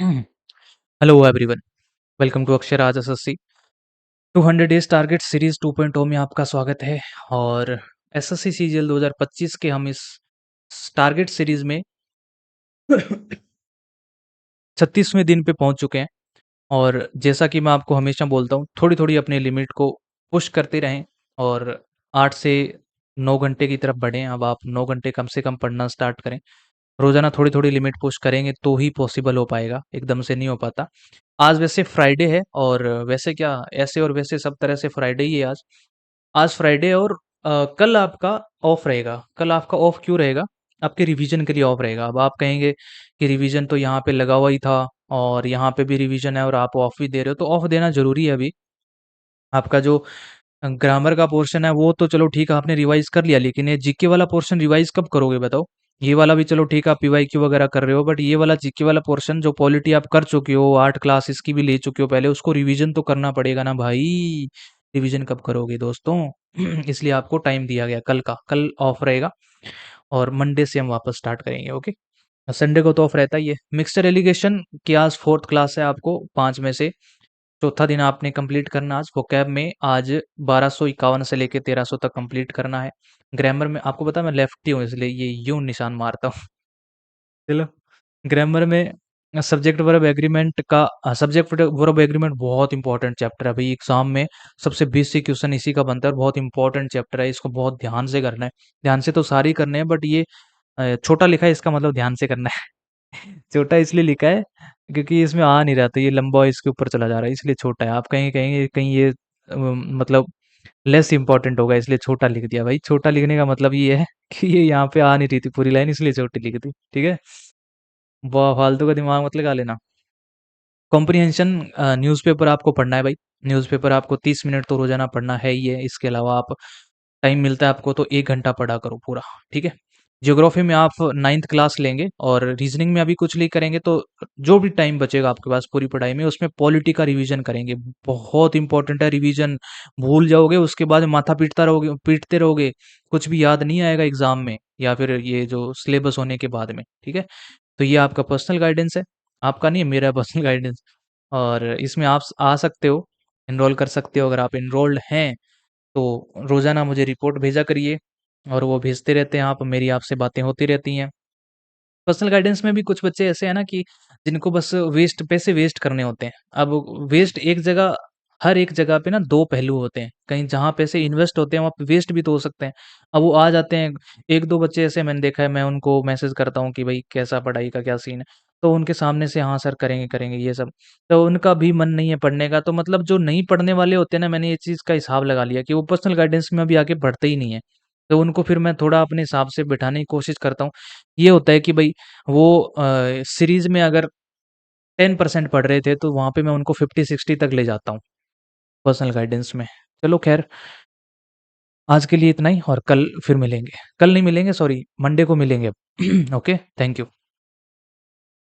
Hello everyone, welcome to अक्षर आज SSC 200 days target series 2.0 में आपका स्वागत है। और एसएससी सीजीएल 2025 के हम इस टारगेट सीरीज में 36वें दिन पे पहुंच चुके हैं। और जैसा कि मैं आपको हमेशा बोलता हूँ, थोड़ी थोड़ी अपने लिमिट को पुश करते रहें और 8 से 9 घंटे की तरफ बढ़ें। अब आप 9 घंटे कम से कम पढ़ना स्टार्ट करें। रोजाना थोड़ी थोड़ी लिमिट पुश करेंगे तो ही पॉसिबल हो पाएगा, एकदम से नहीं हो पाता। आज वैसे फ्राइडे है, और वैसे क्या, ऐसे और वैसे सब तरह से फ्राइडे ही है आज। आज फ्राइडे है, और कल आपका ऑफ रहेगा। कल आपका ऑफ क्यों रहेगा? आपके रिवीजन के लिए ऑफ रहेगा। अब आप कहेंगे कि रिवीजन तो यहाँ पे लगा हुआ ही था, और यहाँ पे भी रिवीजन है और आप ऑफ भी दे रहे हो, तो ऑफ देना जरूरी है अभी। आपका जो ग्रामर का पोर्शन है वो तो चलो ठीक है, आपने रिवाइज कर लिया, लेकिन ये जीके वाला पोर्शन रिवाइज कब करोगे बताओ? ये वाला भी चलो ठीक है, आप पीवाईक्यू वगैरह कर रहे हो, बट ये वाला जीके वाला पोर्शन जो पॉलिटी आप कर चुके हो, 8 क्लास इसकी भी ले चुके हो पहले, उसको रिवीजन तो करना पड़ेगा ना भाई। रिवीजन कब करोगे दोस्तों? इसलिए आपको टाइम दिया गया कल का। कल ऑफ रहेगा और मंडे से हम वापस स्टार्ट करेंगे। ओके, संडे को तो ऑफ रहता ही है। मिक्सचर एलिगेशन की आज 4th क्लास है, आपको 5 में से चौथा दिन आपने कंप्लीट करना। आज वोकैब में आज 1251 से लेके 1300 तक कंप्लीट करना है। ग्रामर में आपको पता है मैं लेफ्टी हूँ, इसलिए ये यूं निशान मारता हूँ। चलो, ग्रामर में सब्जेक्ट वर्ब एग्रीमेंट बहुत इंपॉर्टेंट चैप्टर है भाई। एग्जाम में सबसे बेसिक क्वेश्चन इसी का बनता है, और बहुत इंपॉर्टेंट चैप्टर है। इसको बहुत ध्यान से करना है। ध्यान से तो सारी करने हैं, बट ये छोटा लिखा है, इसका मतलब ध्यान से करना है। छोटा इसलिए लिखा है क्योंकि इसमें आ नहीं रहा था, ये लंबा इसके ऊपर चला जा रहा है, इसलिए छोटा है। आप कहीं कहेंगे कहीं ये मतलब लेस इंपॉर्टेंट होगा, इसलिए छोटा लिख दिया भाई। छोटा लिखने का मतलब ये है कि ये यहाँ पे आ नहीं रही थी पूरी लाइन, इसलिए छोटी लिख दी, ठीक है। फालतू का दिमाग मत लगा लेना। कॉम्प्रिहेंशन न्यूज़पेपर आपको पढ़ना है भाई। न्यूज़पेपर आपको 30 मिनट तो रोजाना पढ़ना है ही है। इसके अलावा आप टाइम मिलता है आपको तो 1 घंटा पढ़ा करो पूरा, ठीक है। ज्योग्राफी में आप 9th क्लास लेंगे, और रीजनिंग में अभी कुछ नहीं करेंगे, तो जो भी टाइम बचेगा आपके पास पूरी पढ़ाई में, उसमें पॉलिटी का रिवीजन करेंगे। बहुत इंपॉर्टेंट है रिवीजन। भूल जाओगे उसके बाद माथा पीटते रहोगे, कुछ भी याद नहीं आएगा एग्जाम में, या फिर ये जो सिलेबस होने के बाद में, ठीक है। तो ये आपका पर्सनल गाइडेंस है, आपका नहीं, मेरा पर्सनल गाइडेंस। और इसमें आप आ सकते हो, इनरोल कर सकते हो। अगर आप इनरोल्ड हैं तो रोजाना मुझे रिपोर्ट भेजा करिए, और वो भेजते रहते हैं आप, मेरी आपसे बातें होती रहती हैं। पर्सनल गाइडेंस में भी कुछ बच्चे ऐसे हैं ना कि जिनको बस वेस्ट पैसे वेस्ट करने होते हैं। अब वेस्ट एक जगह, हर एक जगह पे ना दो पहलू होते हैं। कहीं जहाँ पैसे इन्वेस्ट होते हैं वहाँ पे वेस्ट भी तो हो सकते हैं। अब वो आ जाते हैं, एक दो बच्चे ऐसे मैंने देखा है, मैं उनको मैसेज करता हूँ कि भाई कैसा पढ़ाई का क्या सीन है, तो उनके सामने से हाँ सर करेंगे करेंगे ये सब, तो उनका भी मन नहीं है पढ़ने का। तो मतलब जो नहीं पढ़ने वाले होते हैं ना, मैंने ये चीज़ का हिसाब लगा लिया कि वो पर्सनल गाइडेंस में अभी आगे बढ़ते ही नहीं है। तो उनको फिर मैं थोड़ा अपने हिसाब से बिठाने की कोशिश करता हूँ। ये होता है कि भाई वो सीरीज में अगर 10% पढ़ रहे थे, तो वहाँ पे मैं उनको 50-60 तक ले जाता हूँ पर्सनल गाइडेंस में। चलो खैर, आज के लिए इतना ही, और कल फिर मिलेंगे। कल नहीं मिलेंगे, सॉरी, मंडे को मिलेंगे अब। Okay, thank you.